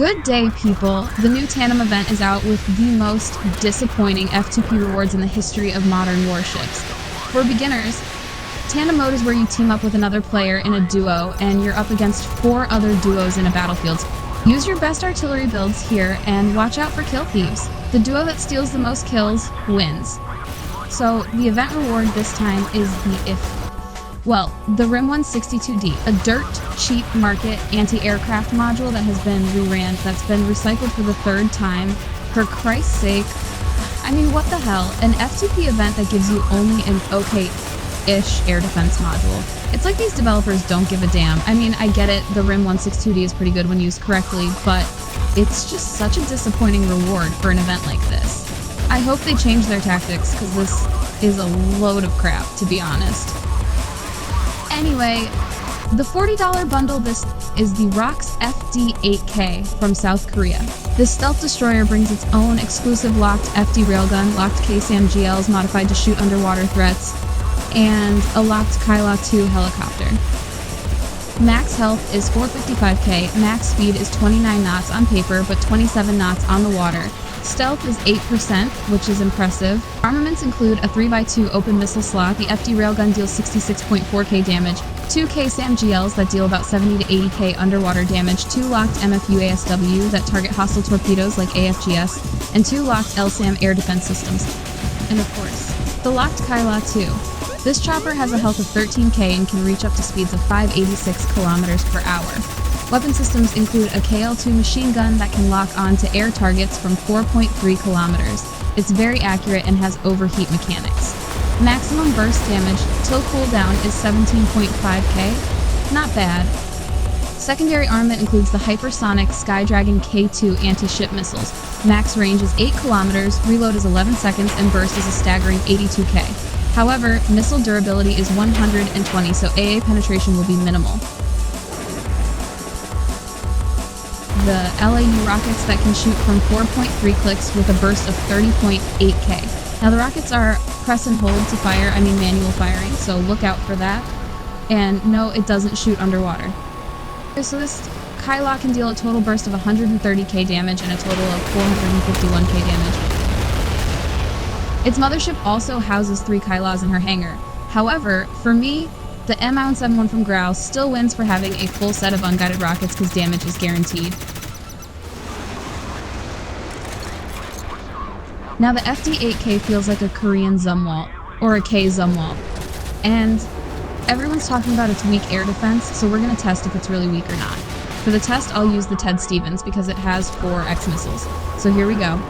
Good day, people. The new Tandem event is out with the most disappointing F2P rewards in the history of modern warships. For beginners, Tandem mode is where you team up with another player in a duo, and you're up against 4 other duos in a battlefield. Use your best artillery builds here, and watch out for kill thieves. The duo that steals the most kills wins. So, the event reward this time is the RIM 162D, a dirt cheap market anti-aircraft module that has been re-ran, that's been recycled for the 3rd time. For Christ's sake, I mean, what the hell? An F2P event that gives you only an okay-ish air defense module. It's like these developers don't give a damn. I mean, I get it, the RIM 162D is pretty good when used correctly, but it's just such a disappointing reward for an event like this. I hope they change their tactics, because this is a load of crap, to be honest. Anyway, the $40 bundle this is the ROKS FD-8000 from South Korea. This stealth destroyer brings its own exclusive locked FD railgun, locked KSAM-GLs modified to shoot underwater threats, and a locked Kyla 2 helicopter. Max health is 455k, max speed is 29 knots on paper, but 27 knots on the water. Stealth is 8%, which is impressive. Armaments include a 3x2 open missile slot. The FD railgun deals 66.4k damage, 2 KSAM-GLs that deal about 70 to 80k underwater damage, 2 locked MFU ASW that target hostile torpedoes like AFGS, and 2 locked LSAM air defense systems. And of course, the locked Kyla 2. This chopper has a health of 13k and can reach up to speeds of 586 kilometers per hour. Weapon systems include a KL-2 machine gun that can lock on to air targets from 4.3 kilometers. It's very accurate and has overheat mechanics. Maximum burst damage till cooldown is 17.5k. Not bad. Secondary armament includes the hypersonic Skydragon K2 anti-ship missiles. Max range is 8 kilometers, reload is 11 seconds, and burst is a staggering 82k. However, missile durability is 120, so AA penetration will be minimal. The LAU rockets that can shoot from 4.3 clicks with a burst of 30.8k. Now the rockets are press and hold to fire, manual firing, so look out for that. And no, it doesn't shoot underwater. So this Kyla can deal a total burst of 130k damage and a total of 451k damage. Its mothership also houses 3 Kylas in her hangar. However, for me, the M-71 from Grau still wins for having a full set of unguided rockets because damage is guaranteed. Now the FD-8000 feels like a Korean Zumwalt, or a K-Zumwalt, and everyone's talking about its weak air defense, so we're going to test if it's really weak or not. For the test, I'll use the Ted Stevens because it has 4 X missiles. So here we go.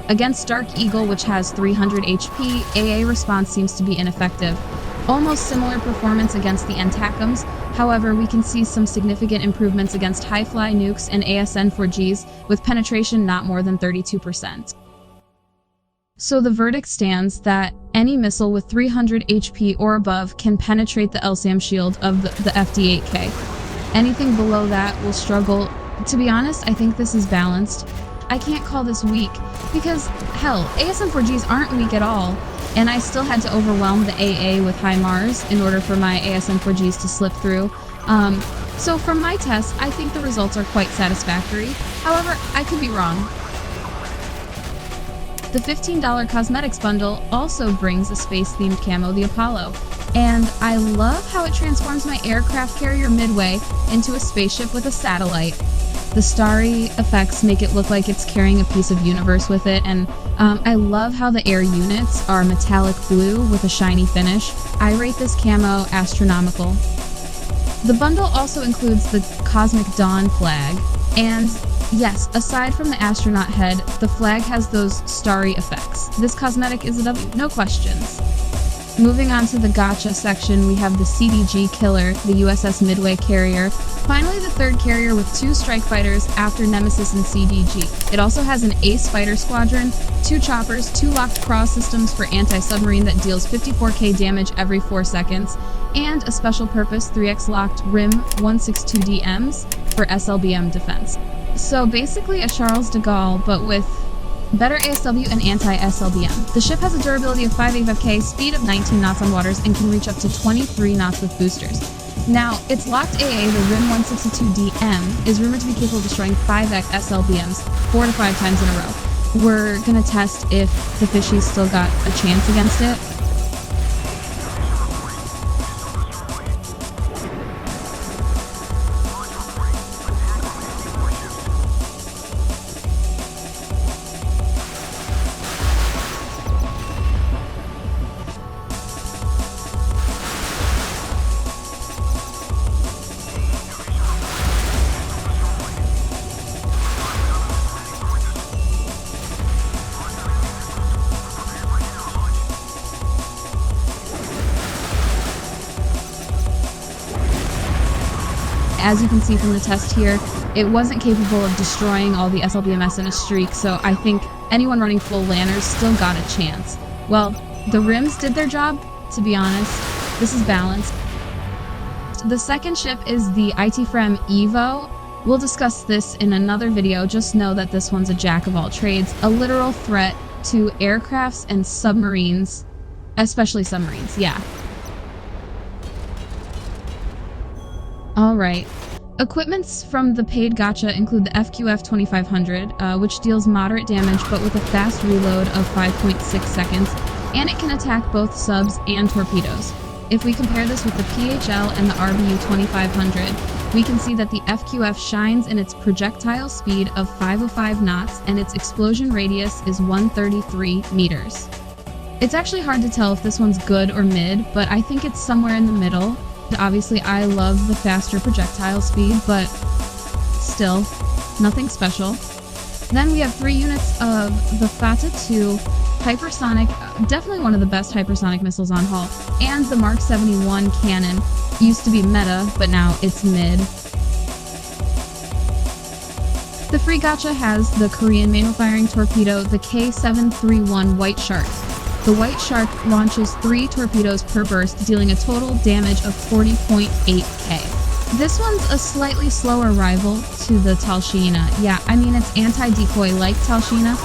Against Dark Eagle, which has 300 HP, AA response seems to be ineffective. Almost similar performance against the Antacums, however, we can see some significant improvements against high-fly nukes and ASN-4Gs, with penetration not more than 32%. So the verdict stands that any missile with 300 HP or above can penetrate the LSAM shield of the FD-8K. Anything below that will struggle. To be honest, I think this is balanced. I can't call this weak, because, hell, ASN-4Gs aren't weak at all, and I still had to overwhelm the AA with high Mars in order for my ASN-4Gs to slip through. So from my test, I think the results are quite satisfactory. However, I could be wrong. The $15 cosmetics bundle also brings a space-themed camo, the Apollo, and I love how it transforms my aircraft carrier Midway into a spaceship with a satellite. The starry effects make it look like it's carrying a piece of universe with it, and I love how the air units are metallic blue with a shiny finish. I rate this camo astronomical. The bundle also includes the Cosmic Dawn flag, and yes, aside from the astronaut head, the flag has those starry effects. This cosmetic is a W, no questions. Moving on to the Gacha section, we have the CDG Killer, the USS Midway carrier. Finally, the third carrier with 2 strike fighters after Nemesis and CDG. It also has an Ace fighter squadron, 2 choppers, 2 locked craw systems for anti-submarine that deals 54k damage every 4 seconds, and a special purpose 3x locked RIM 162DMs for SLBM defense. So basically a Charles de Gaulle, but with better ASW and anti-SLBM. The ship has a durability of 585k, speed of 19 knots on waters, and can reach up to 23 knots with boosters. Now, its locked AA, the RIM 162DM, is rumored to be capable of destroying 5x SLBMs 4 to 5 times in a row. We're gonna test if the fishies still got a chance against it. As you can see from the test here, it wasn't capable of destroying all the SLBMS in a streak, so I think anyone running full lanners still got a chance. Well, the rims did their job, to be honest. This is balanced. The second ship is the IT-Frem Evo. We'll discuss this in another video, just know that this one's a jack of all trades, a literal threat to aircrafts and submarines, especially submarines, yeah. Alright, equipments from the paid gacha include the FQF-2500, which deals moderate damage but with a fast reload of 5.6 seconds, and it can attack both subs and torpedoes. If we compare this with the PHL and the RBU-2500, we can see that the FQF shines in its projectile speed of 505 knots and its explosion radius is 133 meters. It's actually hard to tell if this one's good or mid, but I think it's somewhere in the middle. Obviously, I love the faster projectile speed, but still, nothing special. Then we have 3 units of the Fata-2 hypersonic, definitely one of the best hypersonic missiles on hull, and the Mark 71 cannon. Used to be meta, but now it's mid. The free gacha has the Korean manual firing torpedo, the K-731 White Shark. The White Shark launches 3 torpedoes per burst, dealing a total damage of 40.8k. This one's a slightly slower rival to the Talshina. Yeah, I mean it's anti-decoy like Talshina,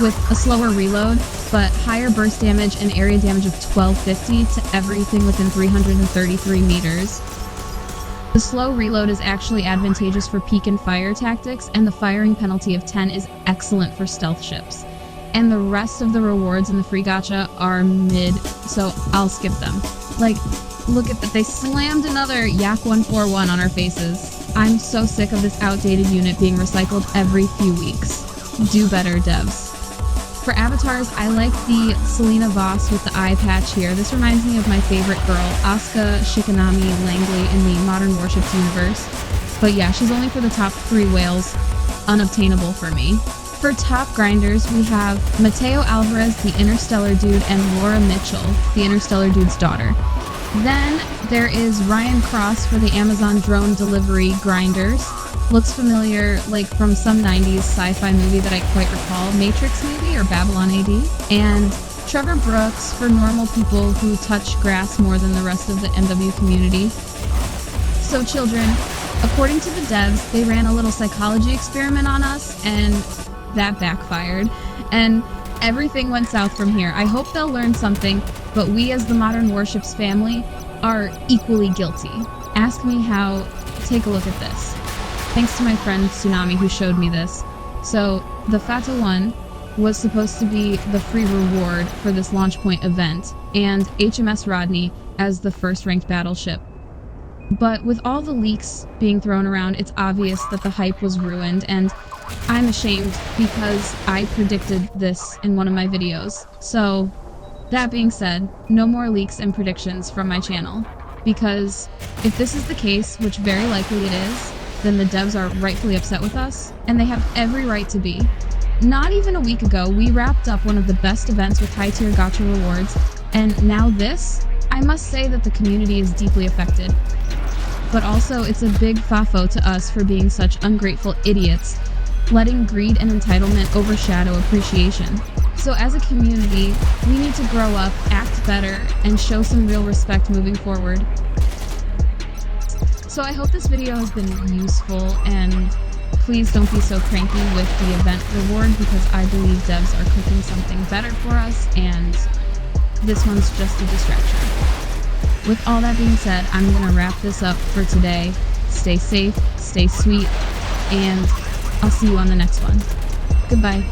with a slower reload, but higher burst damage and area damage of 1250 to everything within 333 meters. The slow reload is actually advantageous for peek and fire tactics, and the firing penalty of 10 is excellent for stealth ships. And the rest of the rewards in the free gacha are mid, so I'll skip them. Like, look at that, they slammed another Yak 141 on our faces. I'm so sick of this outdated unit being recycled every few weeks. Do better, devs. For avatars, I like the Selena Voss with the eye patch here. This reminds me of my favorite girl, Asuka Shikanami Langley in the Modern Warships universe. But yeah, she's only for the top 3 whales, unobtainable for me. For top grinders, we have Mateo Alvarez, the Interstellar Dude, and Laura Mitchell, the Interstellar Dude's daughter. Then there is Ryan Cross for the Amazon drone delivery grinders. Looks familiar, like from some 90s sci-fi movie that I quite recall, Matrix maybe, or Babylon AD. And Trevor Brooks for normal people who touch grass more than the rest of the NW community. So children, according to the devs, they ran a little psychology experiment on us, and that backfired. And everything went south from here. I hope they'll learn something, but we as the Modern Warships family are equally guilty. Ask me how. Take a look at this. Thanks to my friend Tsunami who showed me this. So, the Fata 1 was supposed to be the free reward for this launch point event, and HMS Rodney as the first ranked battleship. But with all the leaks being thrown around, it's obvious that the hype was ruined, and I'm ashamed because I predicted this in one of my videos. So, that being said, no more leaks and predictions from my channel, because if this is the case, which very likely it is, then the devs are rightfully upset with us, and they have every right to be. Not even a week ago, we wrapped up one of the best events with high-tier gacha rewards, and now this? I must say that the community is deeply affected. But also, it's a big fafo to us for being such ungrateful idiots, letting greed and entitlement overshadow appreciation. So as a community, we need to grow up, act better, and show some real respect moving forward. So I hope this video has been useful, and please don't be so cranky with the event reward, because I believe devs are cooking something better for us, and this one's just a distraction. With all that being said, I'm gonna wrap this up for today. Stay safe, stay sweet, and I'll see you on the next one. Goodbye.